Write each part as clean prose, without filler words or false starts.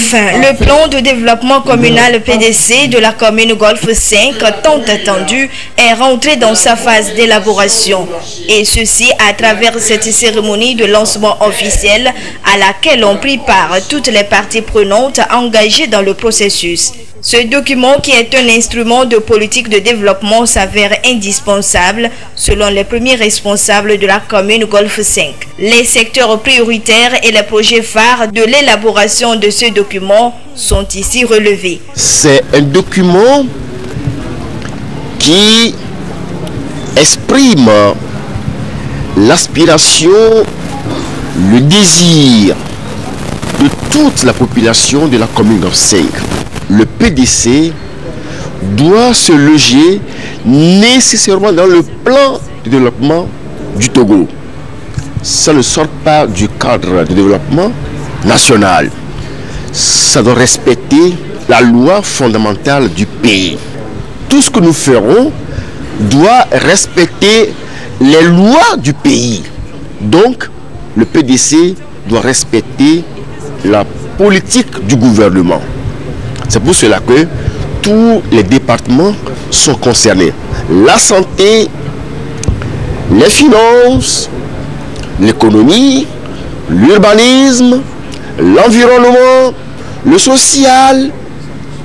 Enfin, le plan de développement communal PDC de la commune Golfe 5, tant attendu, est rentré dans sa phase d'élaboration. Et ceci à travers cette cérémonie de lancement officiel à laquelle ont pris part toutes les parties prenantes engagées dans le processus. Ce document, qui est un instrument de politique de développement, s'avère indispensable selon les premiers responsables de la commune Golfe 5. Les secteurs prioritaires et les projets phares de l'élaboration de ce document sont ici relevés. C'est un document qui exprime l'aspiration, le désir de toute la population de la commune Golfe 5. Le PDC doit se loger nécessairement dans le plan de développement du Togo. Ça ne sort pas du cadre de développement national. Ça doit respecter la loi fondamentale du pays. Tout ce que nous ferons doit respecter les lois du pays. Donc, le PDC doit respecter la politique du gouvernement. C'est pour cela que tous les départements sont concernés. La santé, les finances, l'économie, l'urbanisme, l'environnement, le social,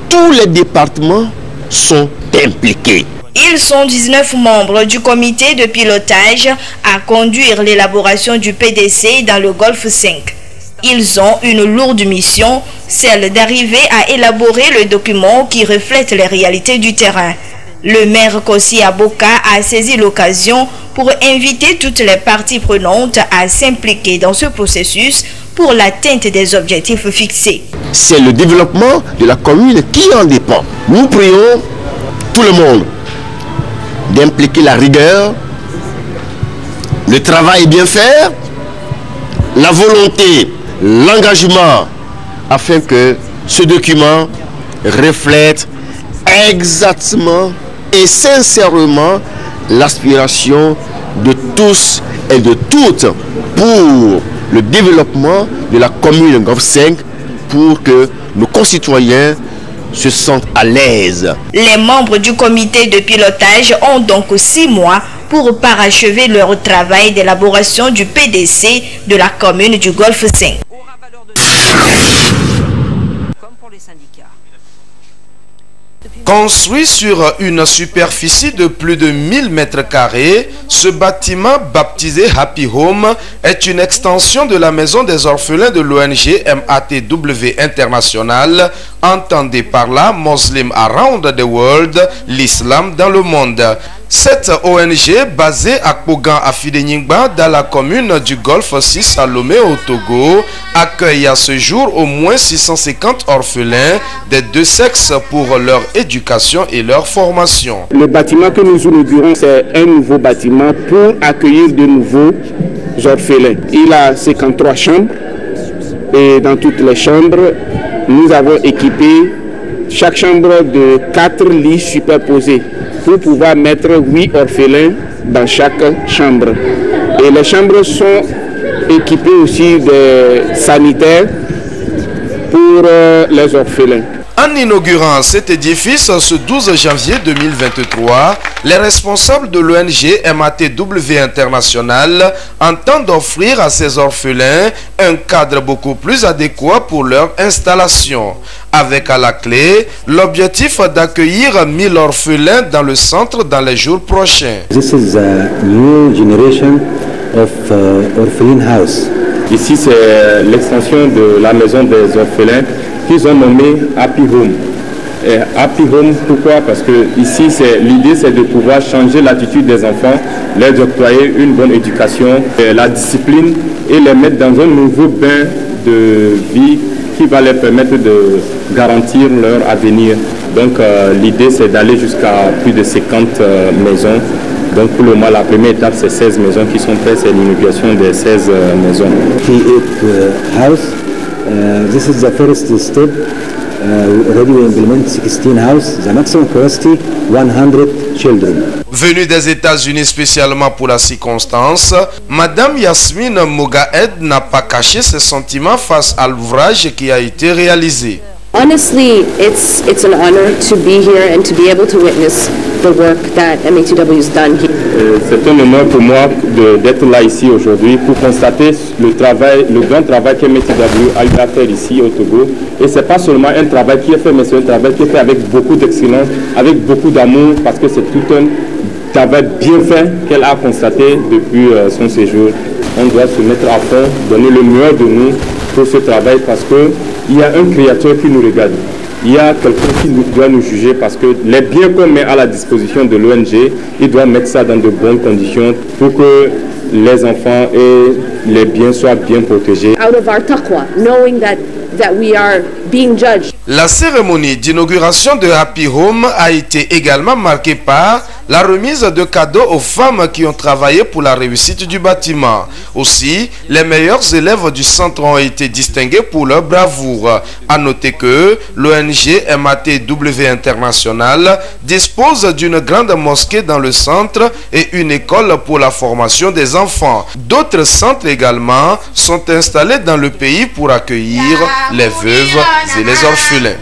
tous les départements sont impliqués. Ils sont 19 membres du comité de pilotage à conduire l'élaboration du PDC dans le Golfe 5. Ils ont une lourde mission, celle d'arriver à élaborer le document qui reflète les réalités du terrain. Le maire Kossi Aboka a saisi l'occasion pour inviter toutes les parties prenantes à s'impliquer dans ce processus pour l'atteinte des objectifs fixés. C'est le développement de la commune qui en dépend. Nous prions tout le monde d'impliquer la rigueur, le travail bien faire, la volonté, l'engagement, afin que ce document reflète exactement et sincèrement l'aspiration de tous et de toutes pour le développement de la commune Golfe 5, pour que nos concitoyens se sentent à l'aise. Les membres du comité de pilotage ont donc 6 mois pour parachever leur travail d'élaboration du PDC de la commune du Golfe 5. Construit sur une superficie de plus de 1000 mètres carrés, ce bâtiment baptisé Happy Home est une extension de la maison des orphelins de l'ONG MATW International, entendez par là Muslim Around the World, l'islam dans le monde. Cette ONG, basée à Kogan à Fidenyingba, dans la commune du Golfe 6 à Lomé au Togo, accueille à ce jour au moins 650 orphelins des deux sexes pour leur éducation et leur formation. Le bâtiment que nous inaugurons, c'est un nouveau bâtiment pour accueillir de nouveaux orphelins. Il a 53 chambres et dans toutes les chambres, nous avons équipé chaque chambre de 4 lits superposés pour pouvoir mettre 8 orphelins dans chaque chambre. Et les chambres sont équipées aussi de sanitaires pour les orphelins. En inaugurant cet édifice ce 12 janvier 2023, les responsables de l'ONG MATW International entendent offrir à ces orphelins un cadre beaucoup plus adéquat pour leur installation. Avec à la clé l'objectif d'accueillir 1000 orphelins dans le centre dans les jours prochains. This is a new generation of orphan house. Ici, c'est l'extension de la maison des orphelins qu'ils ont nommé Happy Home. Et Happy Home, pourquoi? Parce que ici, l'idée, c'est de pouvoir changer l'attitude des enfants, leur octroyer une bonne éducation, la discipline et les mettre dans un nouveau bain de vie qui va leur permettre de garantir leur avenir. Donc, l'idée, c'est d'aller jusqu'à plus de 50 maisons. Donc pour le moment, la première étape, c'est 16 maisons qui sont prêtes, c'est l'inauguration des 16 maisons. House. This is the first step. Already we implement 16 houses. The maximum capacity 100 children. Venue des États-Unis spécialement pour la circonstance, Madame Yasmine Mogahed n'a pas caché ses sentiments face à l'ouvrage qui a été réalisé. Honestly, it's an honor to be here and to be able to witness the work that MATW has done here. C'est un honneur pour moi d'être là ici aujourd'hui pour constater le grand travail que MATW a eu à faire ici au Togo. Et c'est pas seulement un travail qui est fait, mais c'est un travail qui est fait avec beaucoup d'excellence, avec beaucoup d'amour, parce que c'est tout un travail bien fait qu'elle a constaté depuis son séjour. On doit se mettre à fond, donner le meilleur de nous pour ce travail, parce que il y a un créateur qui nous regarde. Il y a quelqu'un qui doit nous juger, parce que les biens qu'on met à la disposition de l'ONG, il doit mettre ça dans de bonnes conditions pour que les enfants et les biens soient bien protégés. Out of our taqwa, knowing that we are being judged. La cérémonie d'inauguration de Happy Home a été également marquée par la remise de cadeaux aux femmes qui ont travaillé pour la réussite du bâtiment. Aussi, les meilleurs élèves du centre ont été distingués pour leur bravoure. À noter que l'ONG MATW International dispose d'une grande mosquée dans le centre et une école pour la formation des enfants. D'autres centres également sont installés dans le pays pour accueillir les veuves et les orphelins.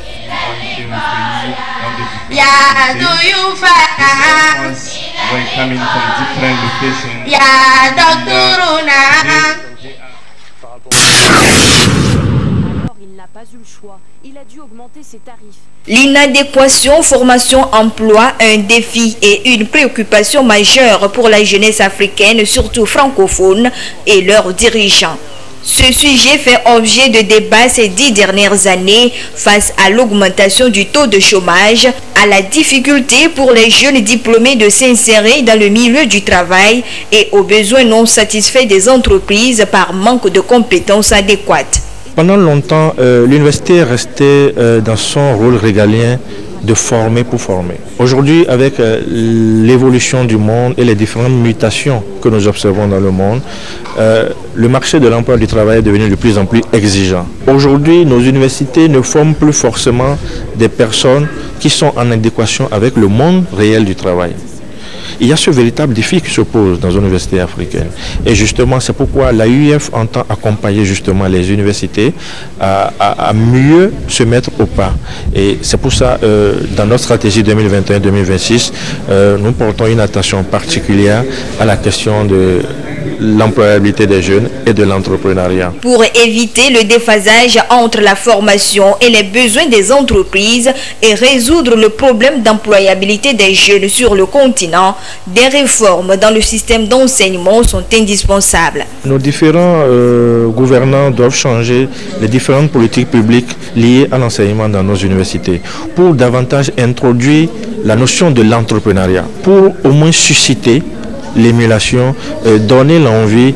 L'inadéquation formation-emploi, un défi et une préoccupation majeure pour la jeunesse africaine, surtout francophone, et leurs dirigeants. Ce sujet fait objet de débats ces 10 dernières années face à l'augmentation du taux de chômage, à la difficulté pour les jeunes diplômés de s'insérer dans le milieu du travail et aux besoins non satisfaits des entreprises par manque de compétences adéquates. Pendant longtemps, l'université est restée dans son rôle régalien de former pour former. Aujourd'hui, avec l'évolution du monde et les différentes mutations que nous observons dans le monde, le marché de l'emploi du travail est devenu de plus en plus exigeant. Aujourd'hui, nos universités ne forment plus forcément des personnes qui sont en adéquation avec le monde réel du travail. Il y a ce véritable défi qui se pose dans les universités africaines. Et justement, c'est pourquoi l'AUF entend accompagner justement les universités à mieux se mettre au pas. Et c'est pour ça, dans notre stratégie 2021-2026, nous portons une attention particulière à la question de l'employabilité des jeunes et de l'entrepreneuriat. Pour éviter le déphasage entre la formation et les besoins des entreprises et résoudre le problème d'employabilité des jeunes sur le continent, des réformes dans le système d'enseignement sont indispensables. Nos différents gouvernants doivent changer les différentes politiques publiques liées à l'enseignement dans nos universités pour davantage introduire la notion de l'entrepreneuriat, pour au moins susciter l'émulation, donner l'envie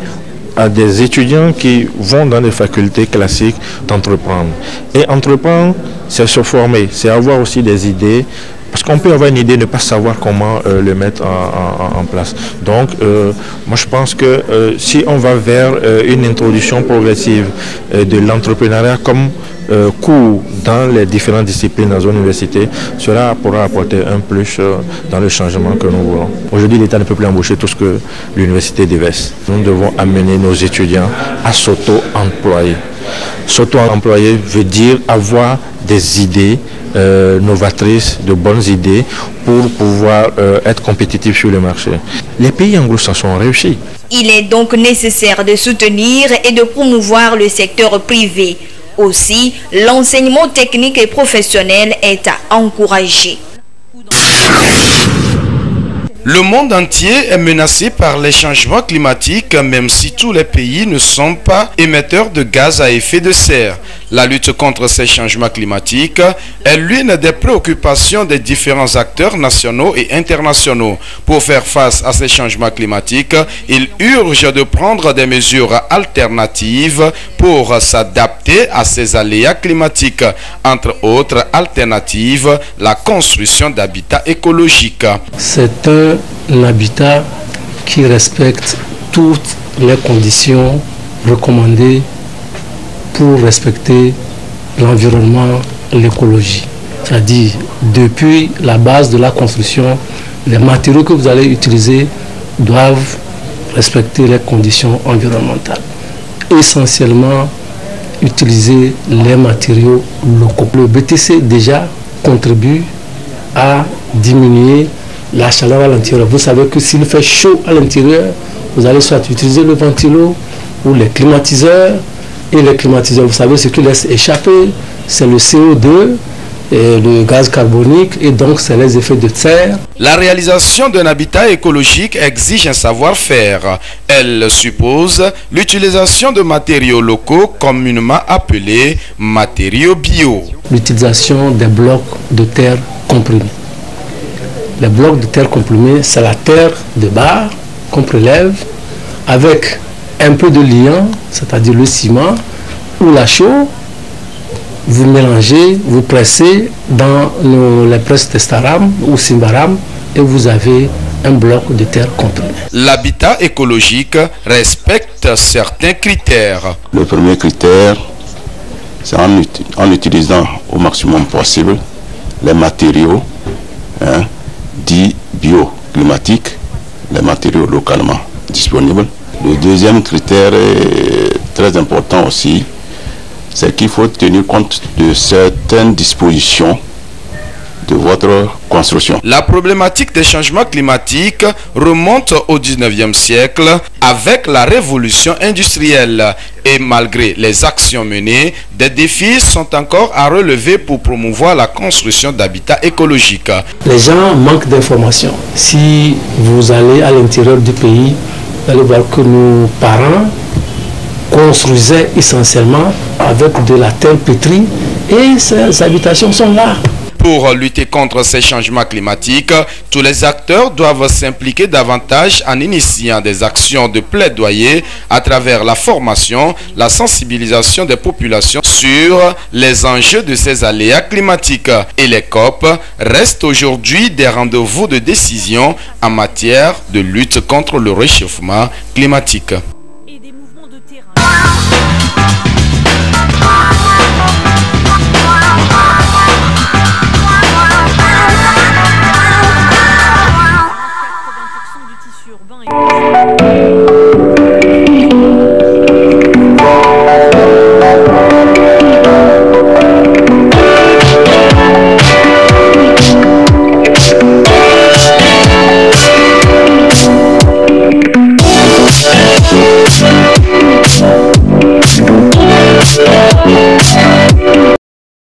à des étudiants qui vont dans des facultés classiques d'entreprendre. Et entreprendre, c'est se former, c'est avoir aussi des idées, parce qu'on peut avoir une idée, ne pas savoir comment le mettre en place. Donc, moi je pense que si on va vers une introduction progressive de l'entrepreneuriat comme cours dans les différentes disciplines dans nos universités, cela pourra apporter un plus dans le changement que nous voulons. Aujourd'hui, l'État ne peut plus embaucher tout ce que l'université déverse. Nous devons amener nos étudiants à s'auto-employer. S'auto-employer veut dire avoir des idées novatrices, de bonnes idées pour pouvoir être compétitifs sur le marché. Les pays anglo-saxons ont réussi. Il est donc nécessaire de soutenir et de promouvoir le secteur privé. Aussi, l'enseignement technique et professionnel est à encourager. Le monde entier est menacé par les changements climatiques, même si tous les pays ne sont pas émetteurs de gaz à effet de serre. La lutte contre ces changements climatiques est l'une des préoccupations des différents acteurs nationaux et internationaux. Pour faire face à ces changements climatiques, il urge de prendre des mesures alternatives pour s'adapter à ces aléas climatiques. Entre autres alternatives, la construction d'habitats écologiques. C'est un habitat qui respecte toutes les conditions recommandées pour respecter l'environnement, l'écologie. C'est-à-dire depuis la base de la construction les matériaux que vous allez utiliser doivent respecter les conditions environnementales. Essentiellement, utiliser les matériaux locaux. Le BTC déjà contribue à diminuer la chaleur à l'intérieur. Vous savez que s'il fait chaud à l'intérieur, vous allez soit utiliser le ventilo ou les climatiseurs. Et les climatiseurs, vous savez ce qu'ils laissent échapper, c'est le CO2, et le gaz carbonique, et donc c'est les effets de serre. La réalisation d'un habitat écologique exige un savoir-faire. Elle suppose l'utilisation de matériaux locaux communément appelés matériaux bio. L'utilisation des blocs de terre comprimés. Les blocs de terre comprimés, c'est la terre de barre qu'on prélève avec un peu de liant, c'est-à-dire le ciment ou la chaux. Vous mélangez, vous pressez dans les presses testaram ou simbaram et vous avez un bloc de terre comprimé. L'habitat écologique respecte certains critères. Le premier critère, c'est en utilisant au maximum possible les matériaux dits bioclimatiques, les matériaux localement disponibles. Le deuxième critère est très important aussi, c'est qu'il faut tenir compte de certaines dispositions de votre construction. La problématique des changements climatiques remonte au 19e siècle avec la révolution industrielle. Et malgré les actions menées, des défis sont encore à relever pour promouvoir la construction d'habitats écologiques. Les gens manquent d'informations. Si vous allez à l'intérieur du pays, vous allez voir que nos parents construisaient essentiellement avec de la terre pétrie et ces habitations sont là. Pour lutter contre ces changements climatiques, tous les acteurs doivent s'impliquer davantage en initiant des actions de plaidoyer à travers la formation, la sensibilisation des populations sur les enjeux de ces aléas climatiques. Et les COP restent aujourd'hui des rendez-vous de décision en matière de lutte contre le réchauffement climatique. Et des mouvements de terrain.